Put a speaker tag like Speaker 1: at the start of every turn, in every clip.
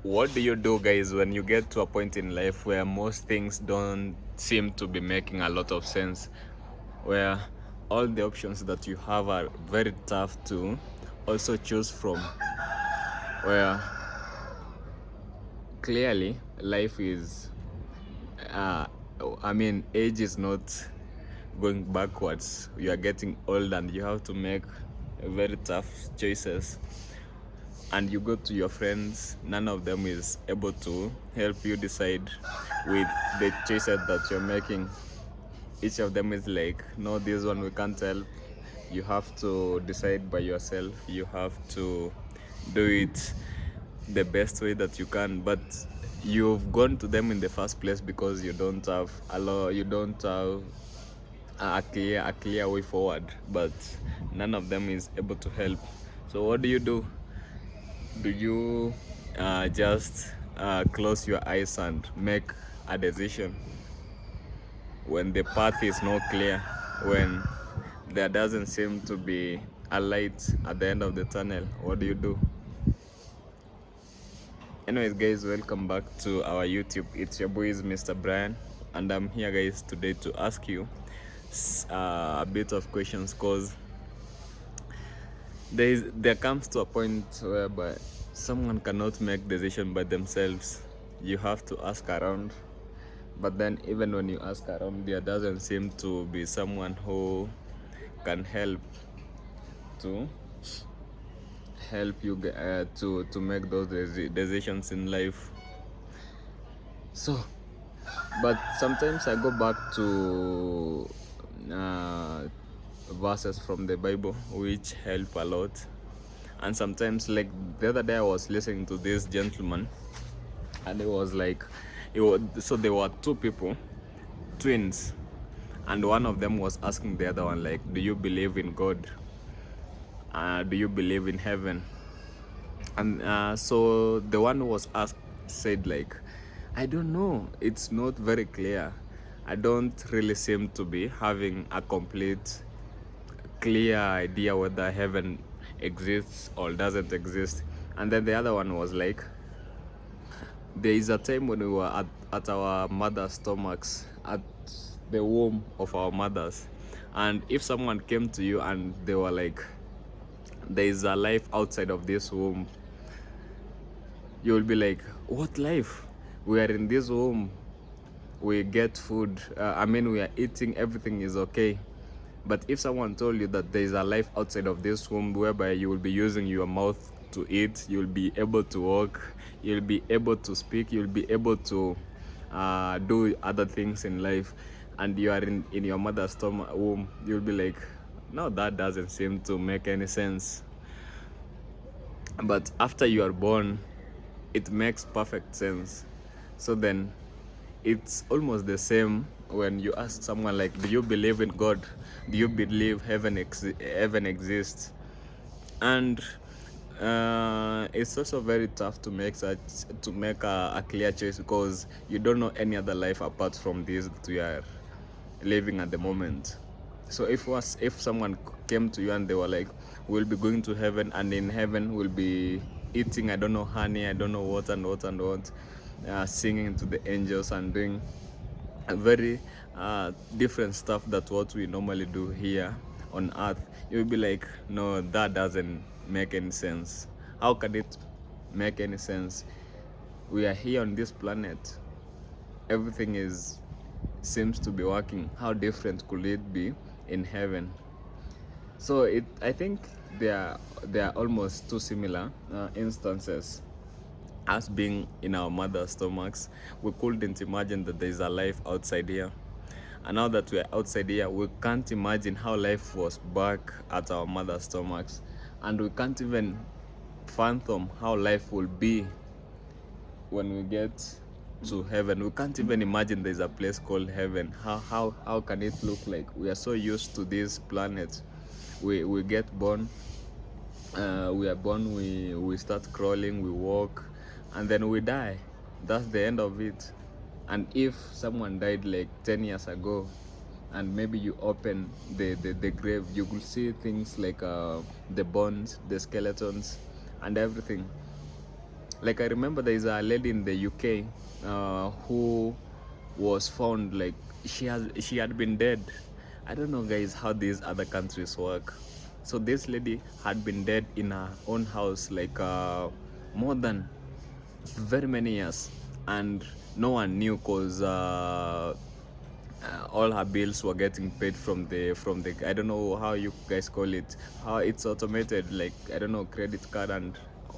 Speaker 1: What do you do, guys, when you get to a point in life where most things don't seem to be making a lot of sense, where all the options that you have are very tough to also choose from, where clearly life is uh, age is not going backwards. You are getting old and you have to make very tough choices, and you go to your friends, none of them is able to help you decide with the choices that you're making. Each of them is like, no, this one we can't help. You have to decide by yourself. You have to do it the best way that you can. But you've gone to them in the first place because you don't have you don't have a clear way forward. But none of them is able to help. So what do? Do you just close your eyes and make a decision when the path is not clear, when there doesn't seem to be a light at the end of the tunnel? What do you do? Anyways, guys, welcome back to our YouTube. It's your boys, Mr. Brian, and I'm here, guys, today to ask you a bit of questions, because there comes to a point whereby someone cannot make decision by themselves. You have to ask around, but then even when you ask around, there doesn't seem to be someone who can to help you to make those decisions in life. So, but sometimes I go back to verses from the Bible which help a lot. And sometimes, like the other day, I was listening to this gentleman, and it was like, so there were two people, twins, and one of them was asking the other one, like, do you believe in God? Do you believe in heaven? And so the one who was asked said, like, I don't know, it's not very clear. I don't really seem to be having a complete clear idea whether heaven exists or doesn't exist. And then the other one was like, there is a time when we were at our mother's stomachs, at the womb of our mothers, and if someone came to you and they were like, there is a life outside of this womb, you will be like, what life? We are in this womb, we get food, we are eating, everything is okay. But if someone told you that there is a life outside of this womb whereby you will be using your mouth to eat, you'll be able to walk, you'll be able to speak, you'll be able to do other things in life, and you are in your mother's stomach womb, you'll be like, no, that doesn't seem to make any sense. But after you are born, it makes perfect sense. So then it's almost the same when you ask someone, like, do you believe in God? Do you believe heaven exists? And it's also very tough to make a clear choice, because you don't know any other life apart from this that we are living at the moment. So if someone came to you and they were like, we'll be going to heaven, and in heaven we'll be eating, I don't know, honey, I don't know what and what and what, singing to the angels and doing a very different stuff that what we normally do here on earth, you'll be like, no, that doesn't make any sense. How can it make any sense? We are here on this planet, everything is seems to be working. How different could it be in heaven? So I think they are almost two similar instances. Us being in our mother's stomachs, we couldn't imagine that there is a life outside here. And now that we're outside here, we can't imagine how life was back at our mother's stomachs. And we can't even fathom how life will be when we get to heaven. We can't even imagine there's a place called heaven. How can it look like? We are so used to this planet. We get born, we are born, we start crawling, we walk, and then we die. That's the end of it. And if someone died like 10 years ago, and maybe you open the grave, you will see things like the bones, the skeletons, and everything. Like I remember there is a lady in the UK who was found like she had been dead. I don't know guys how these other countries work. So this lady had been dead in her own house like more than very many years, and no one knew because all her bills were getting paid from the I don't know how you guys call it, how it's automated, like I don't know, credit card and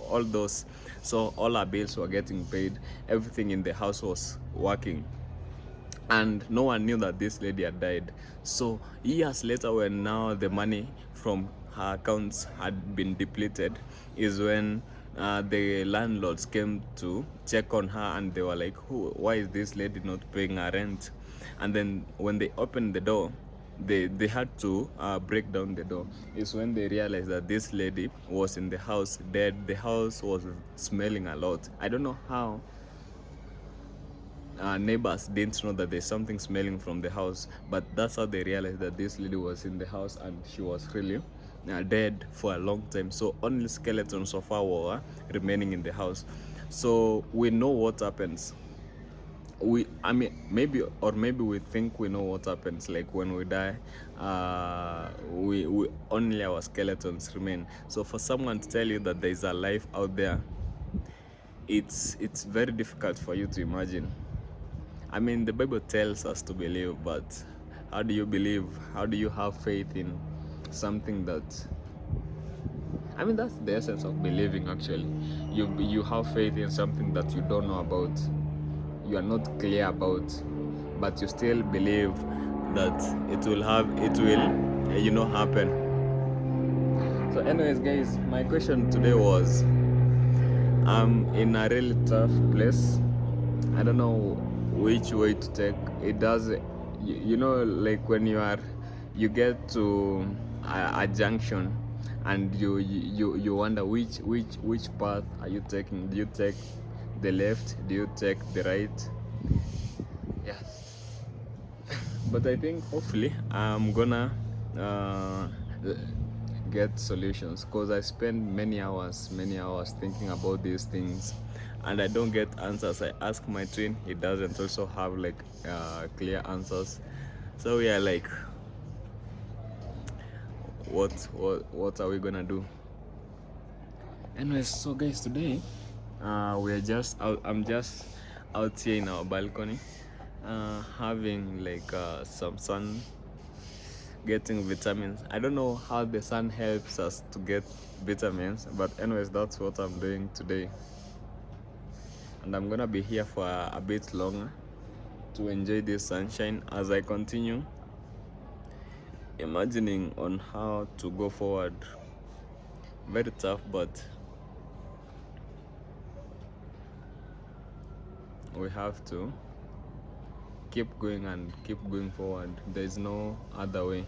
Speaker 1: all those. So all her bills were getting paid, everything in the house was working, and no one knew that this lady had died. So years later, when now the money from her accounts had been depleted, is when the landlords came to check on her, and they were like, why is this lady not paying her rent? And then when they opened the door, they had to break down the door. Is when they realized that this lady was in the house dead. The house was smelling a lot. I don't know how neighbors didn't know that there's something smelling from the house, but that's how they realized that this lady was in the house and she was really dead for a long time. So only skeletons of her were remaining in the house. So we know what happens. I mean, maybe we think we know what happens, like when we die, we only our skeletons remain. So for someone to tell you that there is a life out there, it's very difficult for you to imagine. I mean, the Bible tells us to believe, but how do you believe? How do you have faith in something that, I mean, that's the essence of believing actually. You have faith in something that you don't know about, you are not clear about, but you still believe that it will happen. So anyways guys, my question today was, I'm in a really tough place. I don't know which way to take. It does, like when you get to a junction, and you wonder which path are you taking. Do you take the left? Do you take the right? Yeah. But I think hopefully I'm gonna uh, get solutions, because I spend many hours thinking about these things, and I don't get answers. I ask my twin, he doesn't also have like clear answers. So we are like, what are we gonna do? Anyways, so guys, today we are just out. I'm just out here in our balcony, having like some sun, getting vitamins. I don't know how the sun helps us to get vitamins, but anyways, that's what I'm doing today. And I'm gonna be here for a bit longer to enjoy this sunshine as I continue imagining on how to go forward. Very tough, but we have to keep going and keep going forward. There's no other way.